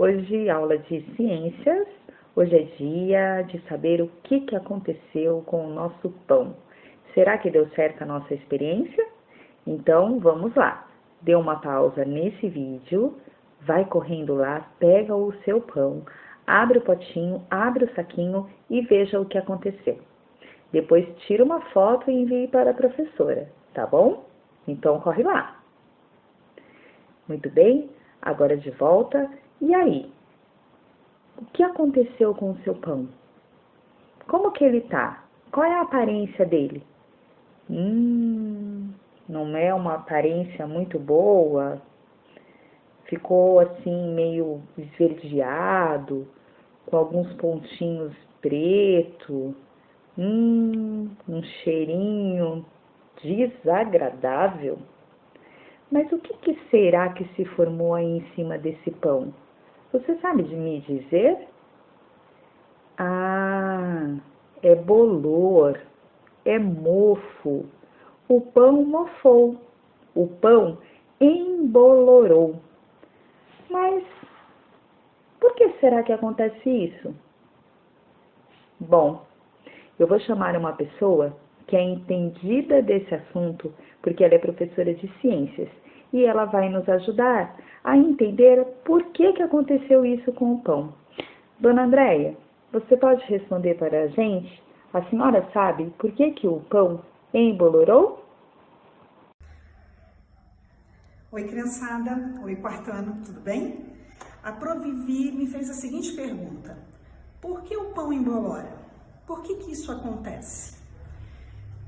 Hoje, aula de ciências. Hoje é dia de saber o que aconteceu com o nosso pão. Será que deu certo a nossa experiência? Então, vamos lá. Dê uma pausa nesse vídeo, vai correndo lá, pega o seu pão, abre o potinho, abre o saquinho e veja o que aconteceu. Depois, tira uma foto e envie para a professora, tá bom? Então, corre lá. Muito bem, agora de volta. E aí? O que aconteceu com o seu pão? Como que ele tá? Qual é a aparência dele? Não é uma aparência muito boa. Ficou assim meio esverdeado, com alguns pontinhos preto. Um cheirinho desagradável. Mas o que será que se formou aí em cima desse pão? Você sabe de me dizer? Ah, é bolor, é mofo. O pão mofou, o pão embolorou. Mas por que será que acontece isso? Bom, eu vou chamar uma pessoa que é entendida desse assunto, porque ela é professora de ciências, e ela vai nos ajudar a entender por que aconteceu isso com o pão. Dona Andréia, você pode responder para a gente? A senhora sabe por que o pão embolorou? Oi, criançada. Oi, quarto ano, tudo bem? A Provivi me fez a seguinte pergunta: por que o pão embolora? Por que isso acontece?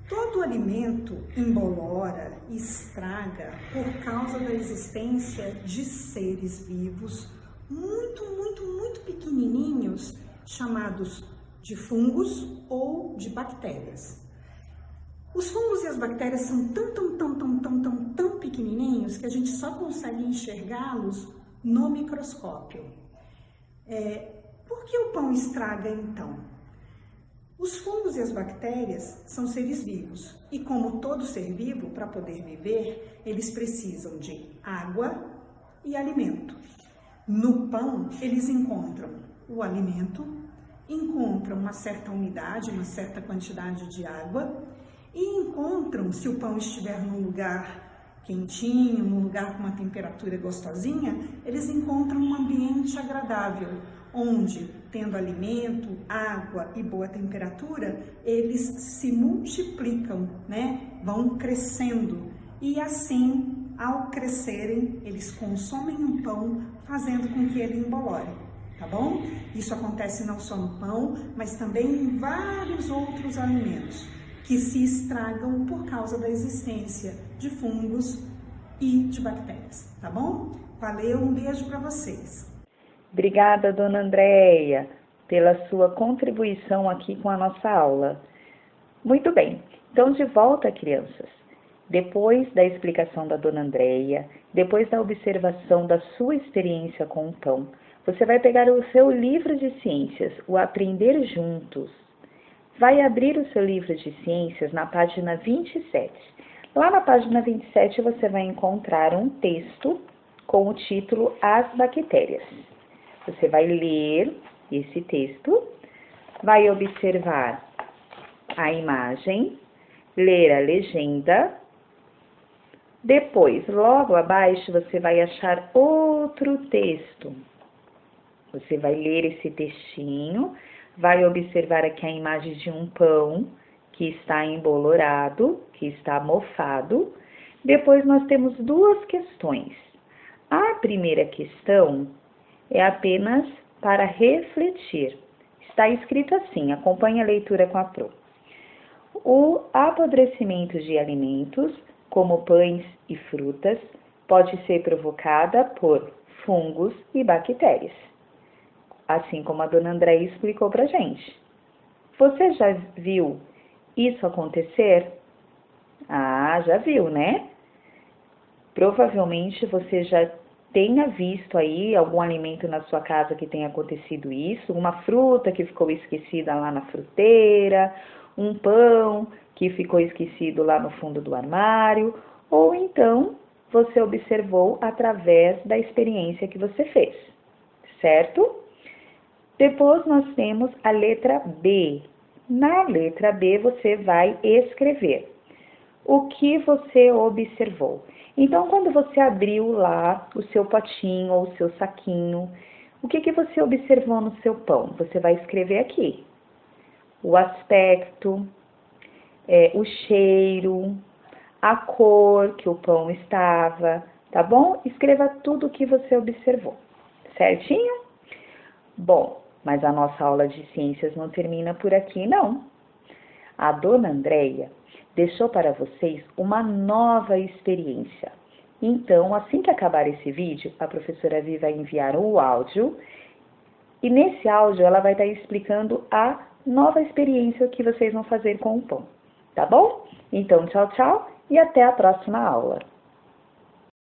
Todo alimento embolora e estraga por causa da existência de seres vivos muito pequenininhos, chamados de fungos ou de bactérias. Os fungos e as bactérias são tão pequenininhos que a gente só consegue enxergá-los no microscópio. Por que o pão estraga então? Os fungos e as bactérias são seres vivos e, como todo ser vivo, para poder viver, eles precisam de água e alimento. No pão, eles encontram o alimento, encontram uma certa umidade, uma certa quantidade de água e encontram, se o pão estiver num lugar quentinho, num lugar com uma temperatura gostosinha, eles encontram um ambiente agradável, onde, tendo alimento, água e boa temperatura, eles se multiplicam, né? Vão crescendo e assim, ao crescerem, eles consomem um pão, fazendo com que ele embolore, tá bom? Isso acontece não só no pão, mas também em vários outros alimentos que se estragam por causa da existência de fungos e de bactérias, tá bom? Valeu, um beijo para vocês. Obrigada, Dona Andréia, pela sua contribuição aqui com a nossa aula. Muito bem, então de volta, crianças. Depois da explicação da Dona Andréia, depois da observação da sua experiência com o pão, você vai pegar o seu livro de ciências, o Aprender Juntos. Vai abrir o seu livro de ciências na página 27. Lá na página 27 você vai encontrar um texto com o título As Bactérias. Você vai ler esse texto, vai observar a imagem, ler a legenda. Depois, logo abaixo, você vai achar outro texto. Você vai ler esse textinho, vai observar aqui a imagem de um pão que está embolorado, que está mofado. Depois, nós temos duas questões. A primeira questão é apenas para refletir. Está escrito assim, acompanhe a leitura com a Pro. O apodrecimento de alimentos, como pães e frutas, pode ser provocada por fungos e bactérias, assim como a Dona Andréia explicou para a gente. Você já viu isso acontecer? Ah, já viu, né? Provavelmente você já tenha visto aí algum alimento na sua casa que tenha acontecido isso, uma fruta que ficou esquecida lá na fruteira, um pão que ficou esquecido lá no fundo do armário, ou então você observou através da experiência que você fez, certo? Depois nós temos a letra B. Na letra B você vai escrever o que você observou. Então, quando você abriu lá o seu potinho ou o seu saquinho, o que você observou no seu pão? Você vai escrever aqui o aspecto, o cheiro, a cor que o pão estava, tá bom? Escreva tudo o que você observou, certinho? Bom, mas a nossa aula de ciências não termina por aqui, não. A dona Andréia deixou para vocês uma nova experiência. Então, assim que acabar esse vídeo, a professora Vi vai enviar o áudio e nesse áudio ela vai estar explicando a nova experiência que vocês vão fazer com o pão, tá bom? Então, tchau, tchau e até a próxima aula.